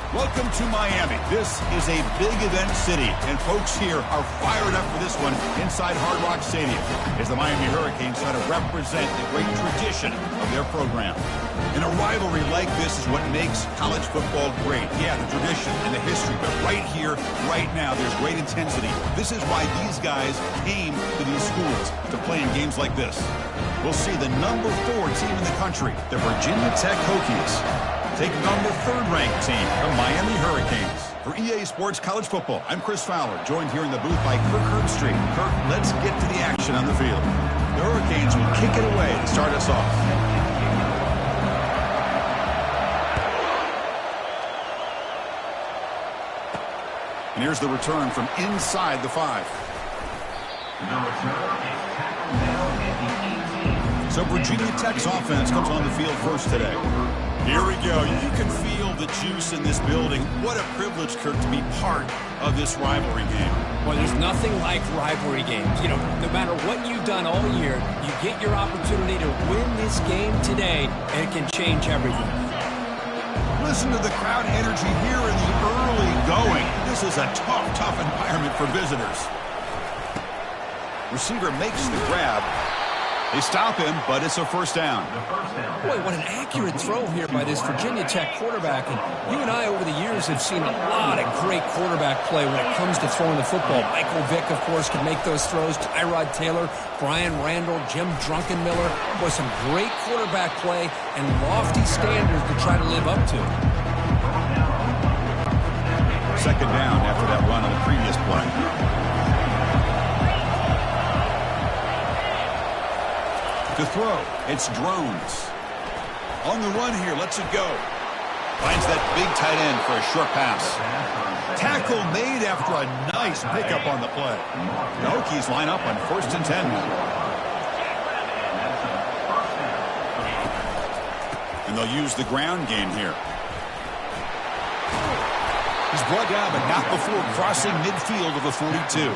Welcome to Miami. This is a big event city, and folks here are fired up for this one inside Hard Rock Stadium as the Miami Hurricanes try to represent the great tradition of their program. And a rivalry like this is what makes college football great. Yeah, the tradition and the history, but right here, right now, there's great intensity. This is why these guys came to these schools to play in games like this. We'll see the number 4 team in the country, the Virginia Tech Hokies, taking on the 3rd-ranked team, the Miami Hurricanes. For EA Sports College Football, I'm Chris Fowler, joined here in the booth by Kirk Herbstreit. Kirk, let's get to the action on the field. The Hurricanes will kick it away to start us off. And here's the return from inside the 5. So Virginia Tech's offense comes on the field first today. Here we go. You can feel the juice in this building. What a privilege, Kirk, to be part of this rivalry game. Well, there's nothing like rivalry games. You know, no matter what you've done all year, you get your opportunity to win this game today, and it can change everything. Listen to the crowd energy here in the early going. This is a tough environment for visitors. Receiver makes the grab. They stop him, but it's a first down. Boy, what an accurate throw here by this Virginia Tech quarterback. And you and I, over the years, have seen a lot of great quarterback play when it comes to throwing the football. Michael Vick, of course, can make those throws. Tyrod Taylor, Brian Randall, Jim Druckenmiller. Boy, some great quarterback play and lofty standards to try to live up to. Second down after that run on the previous play. To throw, it's Drones. On the run here, lets it go. Finds that big tight end for a short pass. Tackle made after a nice pickup on the play. The Hokies line up on 1st and 10 now. And they'll use the ground game here. He's brought down, but not before crossing midfield of the 42.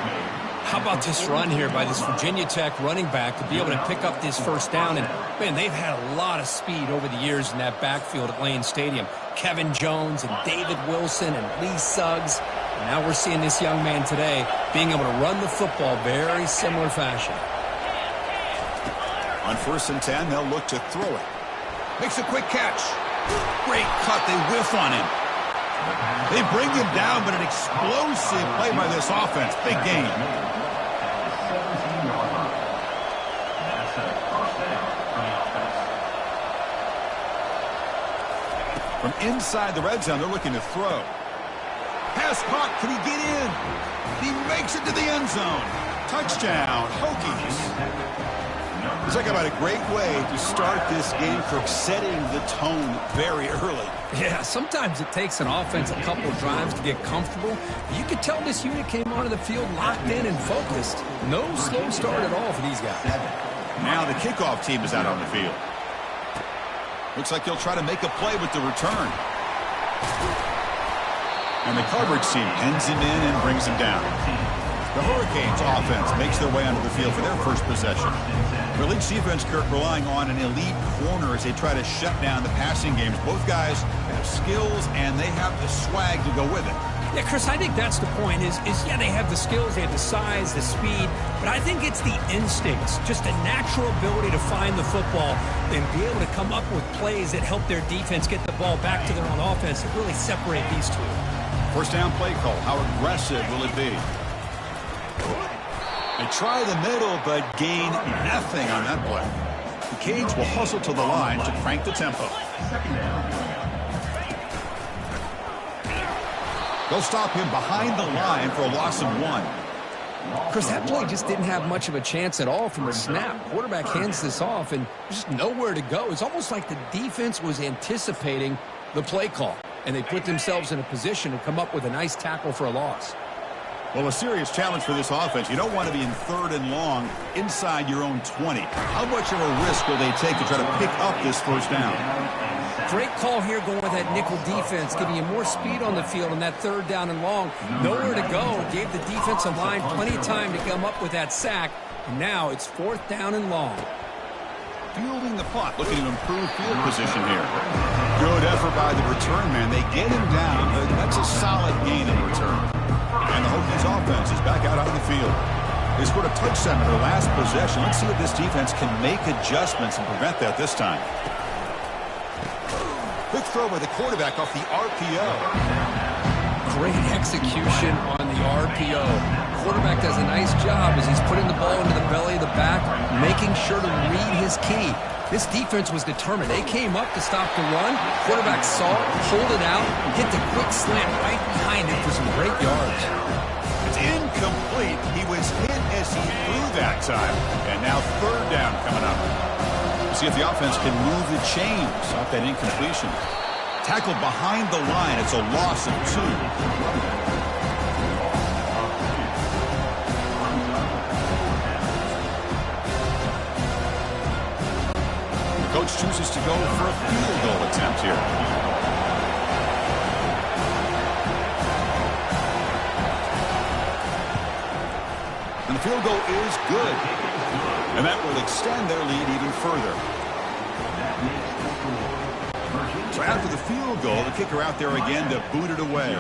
How about this run here by this Virginia Tech running back to be able to pick up this first down? And, man, they've had a lot of speed over the years in that backfield at Lane Stadium. Kevin Jones and David Wilson and Lee Suggs. And now we're seeing this young man today being able to run the football very similar fashion. On 1st and 10, they'll look to throw it. Makes a quick catch. Great cut. They whiff on him. They bring him down, but an explosive play by this offense. Big game. From inside the red zone, they're looking to throw. Pass caught. Can he get in? He makes it to the end zone. Touchdown, Hokies. Talk about a great way to start this game, for setting the tone very early. Yeah, sometimes it takes an offense a couple of drives to get comfortable. You could tell this unit came onto the field locked in and focused. No slow start at all for these guys. Now the kickoff team is out on the field. Looks like he'll try to make a play with the return. And the coverage team pins him in and brings him down. The Hurricanes offense makes their way onto the field for their first possession. The Leafs defense, Kirk, relying on an elite corner as they try to shut down the passing games. Both guys have skills, and they have the swag to go with it. Yeah, Chris, I think that's the point is yeah, they have the skills, they have the size, the speed, but I think it's the instincts, just a natural ability to find the football and be able to come up with plays that help their defense get the ball back to their own offense that really separate these two. First down play call. How aggressive will it be? They try the middle, but gain nothing on that play. The Canes will hustle to the line to crank the tempo. They'll stop him behind the line for a loss of 1. Chris, that play just didn't have much of a chance at all from the snap. Quarterback hands this off, and there's just nowhere to go. It's almost like the defense was anticipating the play call, and they put themselves in a position to come up with a nice tackle for a loss. Well, a serious challenge for this offense. You don't want to be in 3rd and long inside your own 20. How much of a risk will they take to try to pick up this first down? Great call here going with that nickel defense, giving you more speed on the field on that 3rd down and long. Nowhere to go. Gave the defensive line plenty of time to come up with that sack. And now it's 4th down and long. fielding the punt, looking to improve field position here. Good effort by the return man. They get him down, but that's a solid gain in return. And the Hokies offense is back out on the field. They scored a touchdown in their last possession. Let's see if this defense can make adjustments and prevent that this time. Quick throw by the quarterback off the RPO. Great execution on the RPO. Quarterback does a nice job as he's putting the ball into the belly of the back, making sure to read his key. This defense was determined. They came up to stop the run. Quarterback saw it, pulled it out, hit the quick slant right behind it for some great yards. It's incomplete. He was hit as he threw that time. And now third down coming up. We'll see if the offense can move the chains off that incompletion. Tackled behind the line. It's a loss of 2. The coach chooses to go for a field goal attempt here. And the field goal is good. And that will extend their lead even further. So after the field goal, the kicker out there again to boot it away.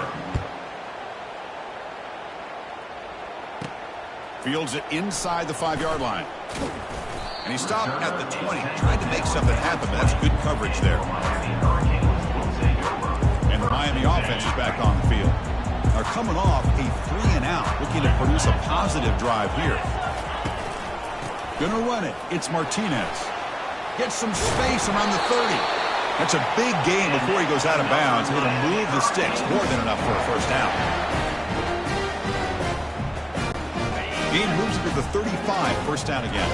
Fields it inside the 5-yard line. And he stopped at the 20, tried to make something happen, but that's good coverage there. And the Miami offense is back on the field. They're coming off a 3-and-out, looking to produce a positive drive here. Gonna run it. It's Martinez. Gets some space around the 30. That's a big gain before he goes out of bounds. Able to move the sticks. More than enough for a first down. Gain moves it to the 35. First down again.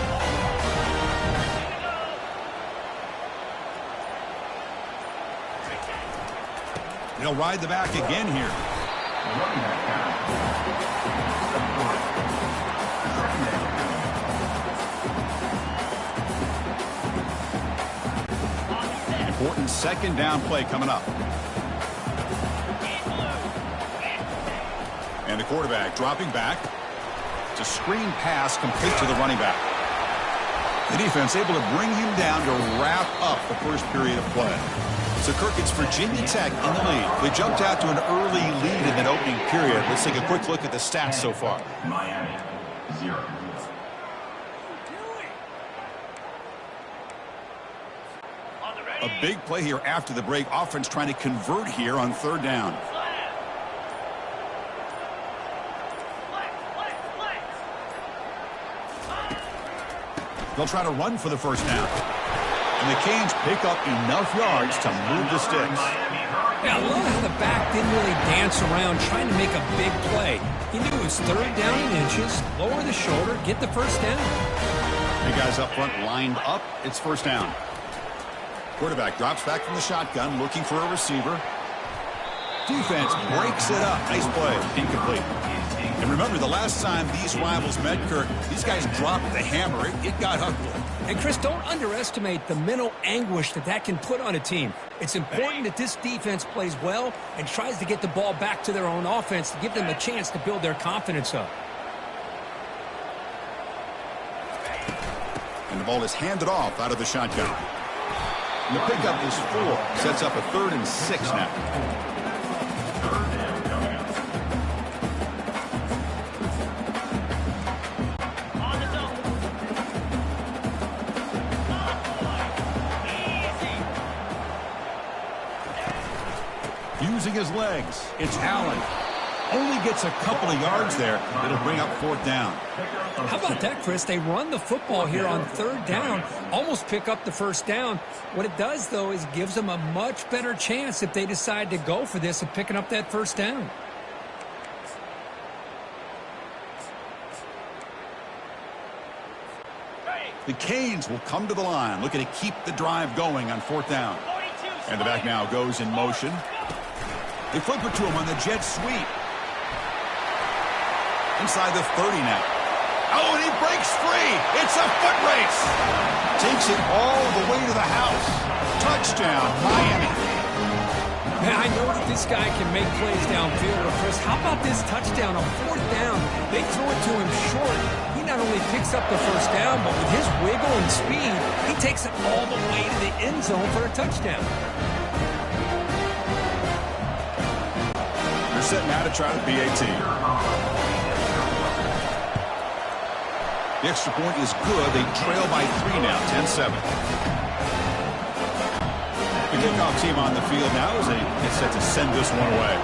They'll ride the back again here. Important second down play coming up. And the quarterback dropping back. It's a screen pass complete to the running back. The defense able to bring him down to wrap up the first period of play. So, Kirk, it's Virginia Tech in the lead. They jumped out to an early lead in that opening period. Let's take a quick look at the stats so far. Miami, 0. A big play here after the break. Offense trying to convert here on third down. They'll try to run for the first down. And the Canes pick up enough yards to move the sticks. Yeah, I love how the back didn't really dance around trying to make a big play. He knew it was third down in inches, lower the shoulder, get the first down. The guys up front lined up. It's first down. Quarterback drops back from the shotgun, looking for a receiver. Defense breaks it up. Nice play. Incomplete. And remember, the last time these rivals met, Kirk, these guys dropped the hammer. It got ugly. And, Chris, don't underestimate the mental anguish that can put on a team. It's important that this defense plays well and tries to get the ball back to their own offense to give them a chance to build their confidence up. And the ball is handed off out of the shotgun. And the pickup is 4. Sets up a 3rd and 6 now. Using his legs, it's Allen. Only gets a couple of yards there. It'll bring up 4th down. How about that, Chris? They run the football here on 3rd down, almost pick up the first down. What it does, though, is gives them a much better chance if they decide to go for this of picking up that first down. The Canes will come to the line, looking to keep the drive going on 4th down. And the back now goes in motion. They flip it to him on the jet sweep. Inside the 30 now. Oh, and he breaks free. It's a foot race. Takes it all the way to the house. Touchdown, Miami. Man, I know that this guy can make plays downfield, but Chris, how about this touchdown on 4th down? They throw it to him short. He not only picks up the first down, but with his wiggle and speed, he takes it all the way to the end zone for a touchdown. They're set now to try the PAT. The extra point is good. They trail by 3 now, 10-7. The kickoff team on the field now as they get set to send this one away.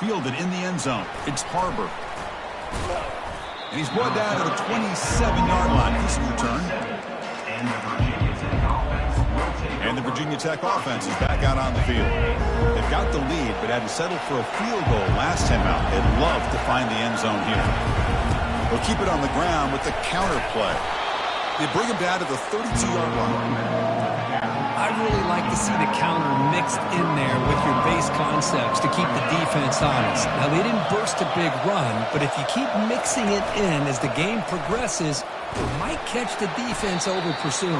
Fielded in the end zone. It's Harbor. And he's brought down to the 27-yard line. This return. And the Virginia Tech offense is back out on the field. They've got the lead, but had to settle for a field goal last time out. They'd love to find the end zone here. They'll keep it on the ground with the counter play. They bring him down to the 32-yard line. I really like to see the counter mixed in there with your base concepts to keep the defense honest. Now, they didn't burst a big run, but if you keep mixing it in as the game progresses, you might catch the defense over pursuing.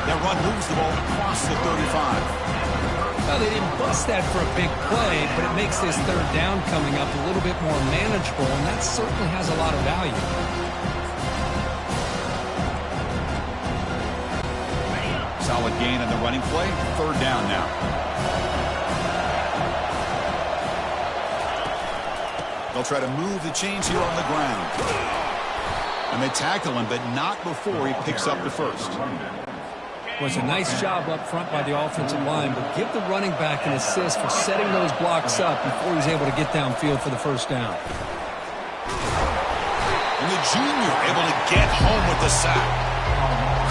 That run moves the ball across the 35. Well, they didn't bust that for a big play, but it makes this 3rd down coming up a little bit more manageable, and that certainly has a lot of value. Solid gain on the running play. 3rd down now. They'll try to move the chains here on the ground. And they tackle him, but not before he picks up the first. Was a nice job up front by the offensive line, but give the running back an assist for setting those blocks up before he's able to get downfield for the first down. And the junior able to get home with the sack.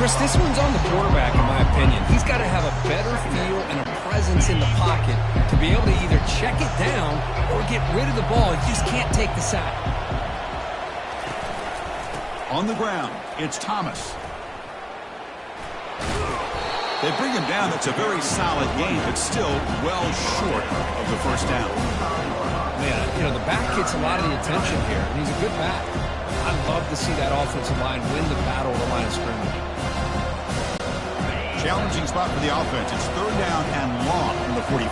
Chris, this one's on the quarterback, in my opinion. He's got to have a better feel and a presence in the pocket to be able to either check it down or get rid of the ball. He just can't take the sack. On the ground, it's Thomas. They bring him down. That's a very solid game, but still well short of the first down. Man, you know, the back gets a lot of the attention here, and he's a good back. I'd love to see that offensive line win the battle of the line of scrimmage. Challenging spot for the offense. It's 3rd down and long from the 45.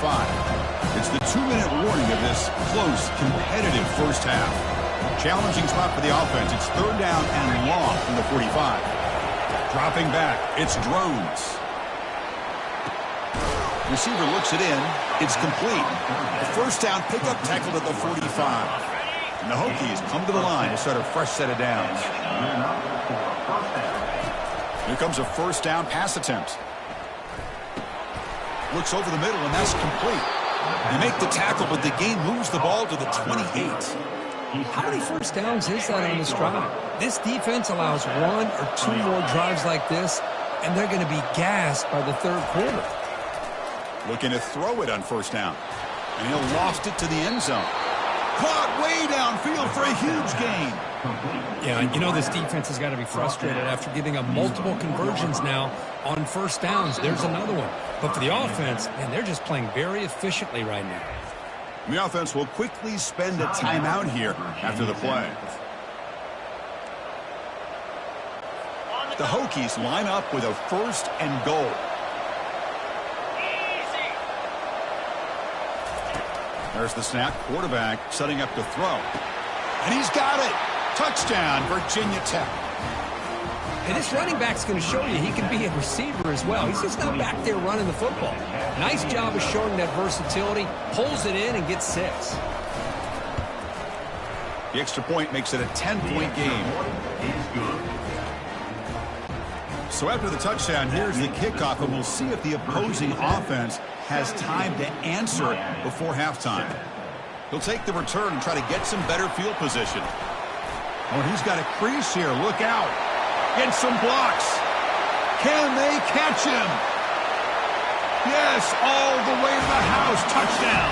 It's the 2-minute warning of this close, competitive first half. Challenging spot for the offense. It's 3rd down and long from the 45. Dropping back. It's Drones. Receiver looks it in. It's complete. The first down pickup tackled at the 45. And the Hokies come to the line to start a fresh set of downs. Here comes a first down pass attempt. Looks over the middle, and that's complete. They make the tackle, but the game moves the ball to the 28. How many first downs is that on this drive? This defense allows 1 or 2 more drives like this, and they're going to be gassed by the 3rd quarter. Looking to throw it on first down. And he'll loft it to the end zone. Caught way downfield for a huge gain. Yeah, you know this defense has got to be frustrated after giving up multiple conversions now on first downs. There's another one. But for the offense, man, they're just playing very efficiently right now. The offense will quickly spend a timeout here after the play. The Hokies line up with a 1st and goal. There's the snap. Quarterback setting up to throw. And he's got it. Touchdown, Virginia Tech. And this running back's going to show you he can be a receiver as well. He's just not back there running the football. Nice job of showing that versatility. Pulls it in and gets 6. The extra point makes it a 10-point game. So after the touchdown, here's the kickoff, and we'll see if the opposing offense has time to answer it before halftime. He'll take the return and try to get some better field position. Oh, he's got a crease here. Look out. Get some blocks. Can they catch him? Yes, all the way to the house. Touchdown.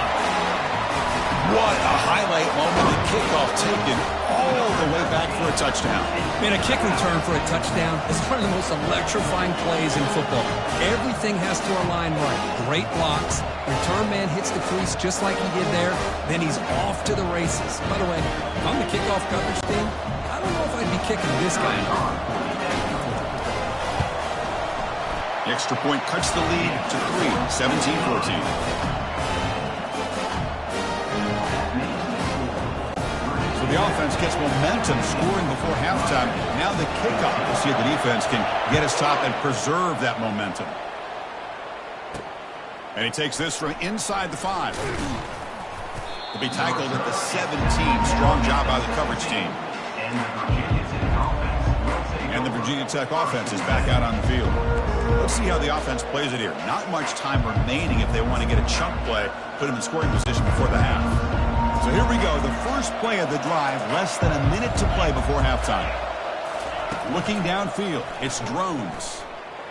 What a highlight moment. The kickoff taken all the way back for a touchdown. Man, a kick return for a touchdown is one of the most electrifying plays in football. Everything has to align right. Great blocks. Return man hits the crease just like he did there. Then he's off to the races. By the way, on the kickoff coverage team, I don't know if I'd be kicking this guy. The extra point cuts the lead to 3, 17-14. So the offense gets momentum scoring before halftime. Now the kickoff. We'll see if the defense can get a stop and preserve that momentum. And he takes this from inside the 5. He'll be tackled at the 17. Strong job by the coverage team. And the Virginia Tech offense is back out on the field. Let's see how the offense plays it here. Not much time remaining if they want to get a chunk play, put them in scoring position before the half. So here we go, the first play of the drive, less than a minute to play before halftime. Looking downfield, it's Drones.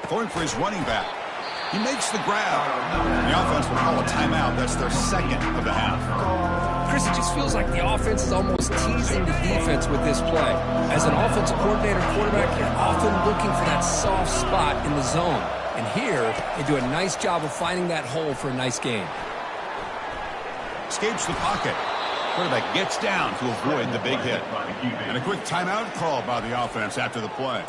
Throwing for his running back. He makes the grab. The offense will call a timeout. That's their second of the half. Chris, it just feels like the offense is almost teasing the defense with this play. As an offensive coordinator quarterback, you're often looking for that soft spot in the zone. And here, they do a nice job of finding that hole for a nice gain. Escapes the pocket. Quarterback gets down to avoid the big hit. And a quick timeout call by the offense after the play.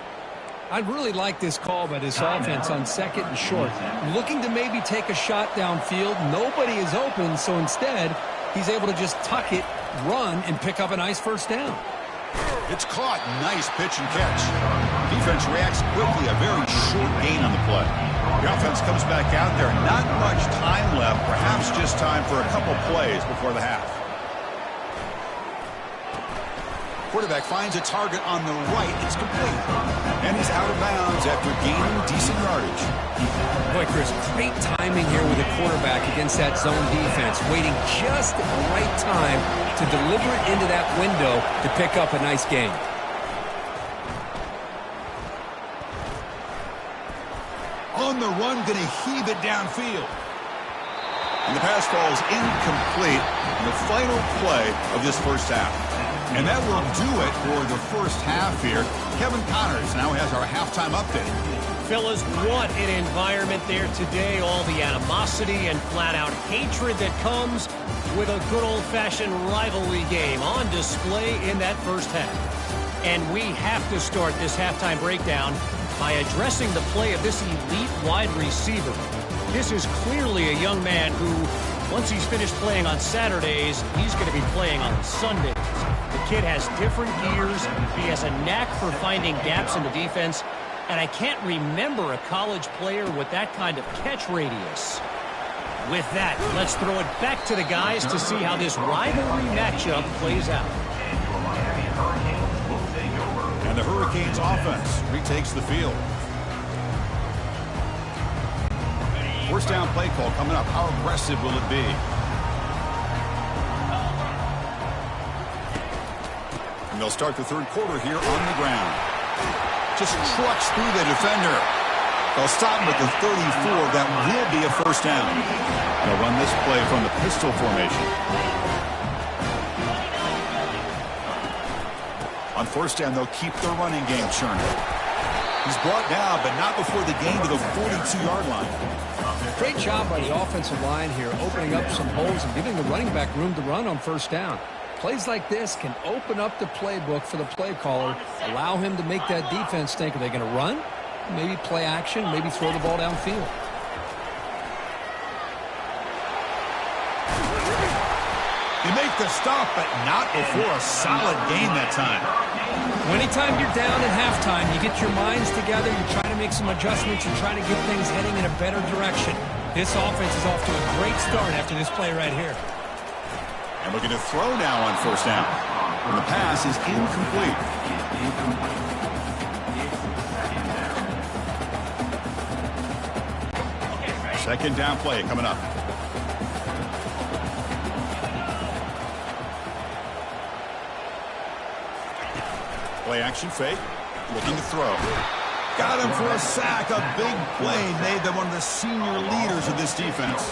I really like this call by this offense on second and short. Looking to maybe take a shot downfield. Nobody is open, so instead, he's able to just tuck it, run, and pick up a nice first down. It's caught. Nice pitch and catch. Defense reacts quickly. A very short gain on the play. The offense comes back out there. Not much time left. Perhaps just time for a couple plays before the half. Quarterback finds a target on the right. It's complete. And he's out of bounds after gaining decent yardage. Boy, Chris, great timing here with the quarterback against that zone defense. Waiting just at the right time to deliver it into that window to pick up a nice gain. On the run, going to heave it downfield. And the pass falls incomplete in the final play of this first half. And that will do it for the first half here. Kevin Connors now has our halftime update. Fellas, what an environment there today. All the animosity and flat-out hatred that comes with a good old-fashioned rivalry game on display in that first half. And we have to start this halftime breakdown by addressing the play of this elite wide receiver. This is clearly a young man who, once he's finished playing on Saturdays, he's going to be playing on Sundays. The kid has different gears. He has a knack for finding gaps in the defense. And I can't remember a college player with that kind of catch radius. With that, let's throw it back to the guys to see how this rivalry matchup plays out. And the Hurricanes offense retakes the field. First down play call coming up. How aggressive will it be? And they'll start the third quarter here on the ground. Just trucks through the defender. They'll stop him at the 34. That will be a first down. They'll run this play from the pistol formation. On first down, they'll keep their running game churning. He's brought down, but not before the gain to the 42-yard line. Great job by the offensive line here, opening up some holes and giving the running back room to run on first down. Plays like this can open up the playbook for the play caller, allow him to make that defense think, are they going to run? Maybe play action, maybe throw the ball downfield. They make the stop, but not before a solid gain that time. Anytime you're down at halftime, you get your minds together, you try to make some adjustments, you try to get things heading in a better direction. This offense is off to a great start after this play right here. And looking to throw now on first down. And the pass is incomplete. Second down play coming up. Play action fake. Looking to throw. Got him for a sack. A big play made them one of the senior leaders of this defense.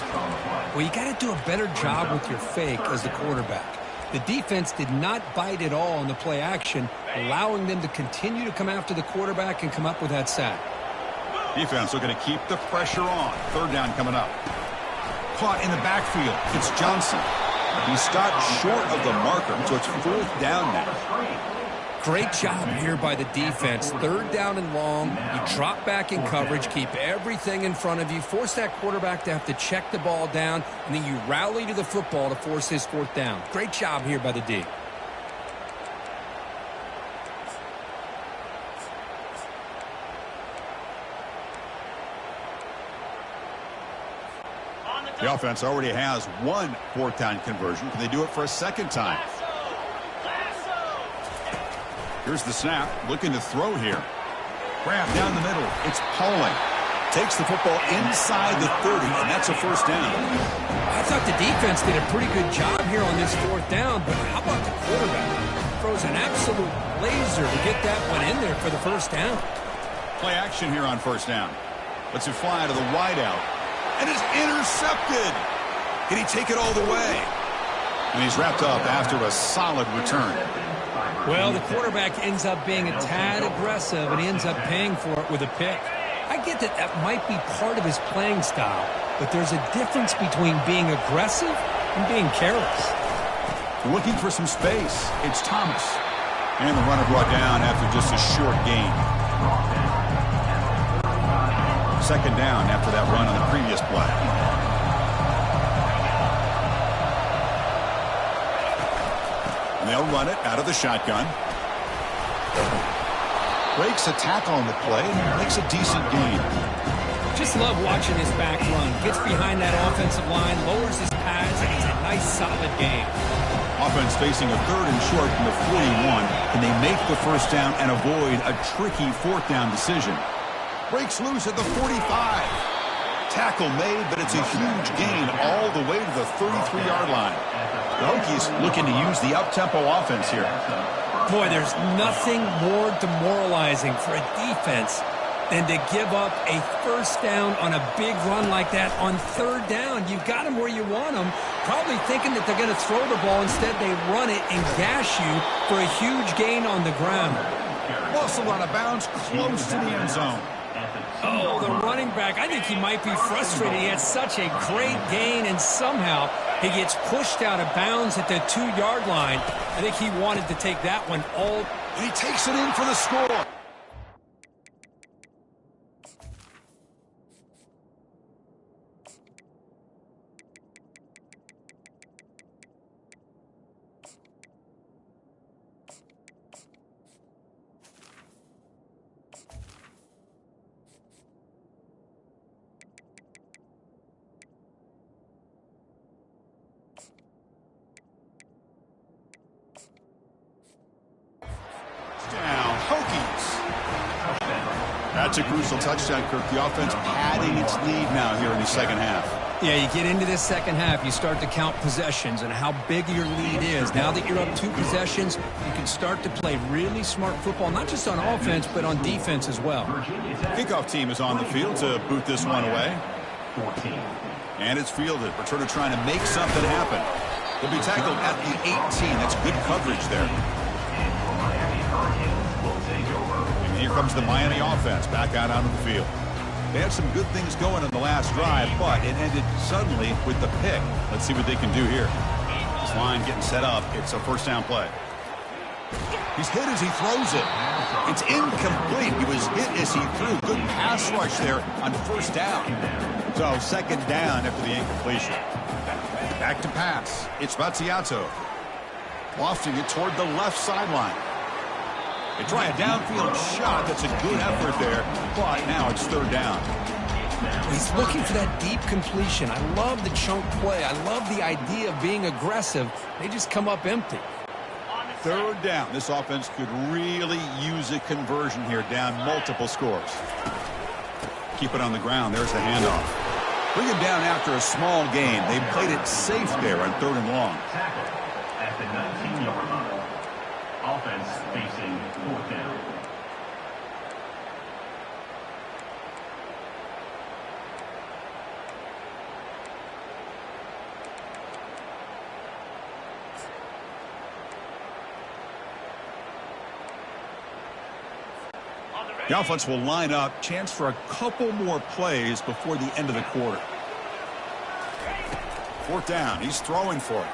Well, you got to do a better job with your fake as the quarterback. The defense did not bite at all on the play action, allowing them to continue to come after the quarterback and come up with that sack. Defense looking to keep the pressure on. Third down coming up. Caught in the backfield. It's Johnson. He stopped short of the marker, so it's fourth down now. Great job here by the defense. Third down and long. You drop back in coverage, keep everything in front of you, force that quarterback to have to check the ball down, and then you rally to the football to force his fourth down. Great job here by the D. The offense already has one fourth down conversion. Can they do it for a second time? Here's the snap. Looking to throw here. Grab down the middle. It's Pauling. Takes the football inside the 30, and that's a first down. I thought the defense did a pretty good job here on this fourth down, but how about the quarterback? Throws an absolute laser to get that one in there for the first down. Play action here on first down. Lets it fly to the wideout. And it's intercepted. Can he take it all the way? And he's wrapped up after a solid return. Well, the quarterback ends up being a tad aggressive, and he ends up paying for it with a pick. I get that that might be part of his playing style, but there's a difference between being aggressive and being careless. Looking for some space. It's Thomas. And the runner brought down after just a short gain. Second down after that run on the previous play. And they'll run it out of the shotgun. Breaks a tackle on the play and makes a decent gain. Just love watching his back run. Gets behind that offensive line, lowers his pads, and he's a nice solid game. Offense facing a third and short from the 41. Can they make the first down and avoid a tricky fourth down decision? Breaks loose at the 45. Tackle made, but it's a huge gain all the way to the 33-yard line. The Hokies looking to use the up-tempo offense here. Boy, there's nothing more demoralizing for a defense than to give up a first down on a big run like that on third down. You've got them where you want them, probably thinking that they're going to throw the ball. Instead, they run it and gash you for a huge gain on the ground. Muscle out of bounds, close to the end zone. Oh, the running back, I think he might be frustrated. He had such a great gain, and somehow he gets pushed out of bounds at the 2-yard line. I think he wanted to take that one all. And he takes it in for the score. That's a crucial touchdown, Kirk. The offense padding its lead now here in the second half. Yeah, you get into this second half, you start to count possessions and how big your lead is. Now that you're up 2 possessions, you can start to play really smart football, not just on offense, but on defense as well. Kickoff team is on the field to boot this one away. And it's fielded. Returner trying to make something happen. They'll be tackled at the 18. That's good coverage there. And here comes the Miami offense back out onto the field. They had some good things going on the last drive, but it ended suddenly with the pick. Let's see what they can do here. This line getting set up. It's a first down play. He's hit as he throws it. It's incomplete. He was hit as he threw. Good pass rush there on first down. So second down after the incompletion. Back to pass. It's Ncaa. Lofting it toward the left sideline. They try a downfield shot. That's a good effort there, but now it's third down. He's looking for that deep completion. I love the chunk play. I love the idea of being aggressive. They just come up empty. Third down. This offense could really use a conversion here, down multiple scores. Keep it on the ground. There's the handoff. Bring him down after a small gain. They played it safe there on third and long. Tackle at the 19-yard line. Offense facing fourth down. The offense will line up. Chance for a couple more plays before the end of the quarter. Fourth down. He's throwing for it.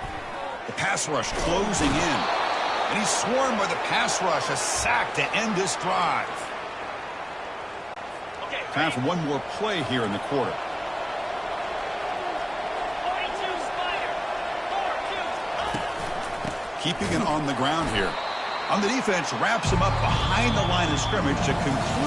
The pass rush closing in. And he's swarmed by the pass rush. A sack to end this drive. Time for one more play here in the quarter. Keeping it on the ground here. On the defense, wraps him up behind the line of scrimmage to conclude.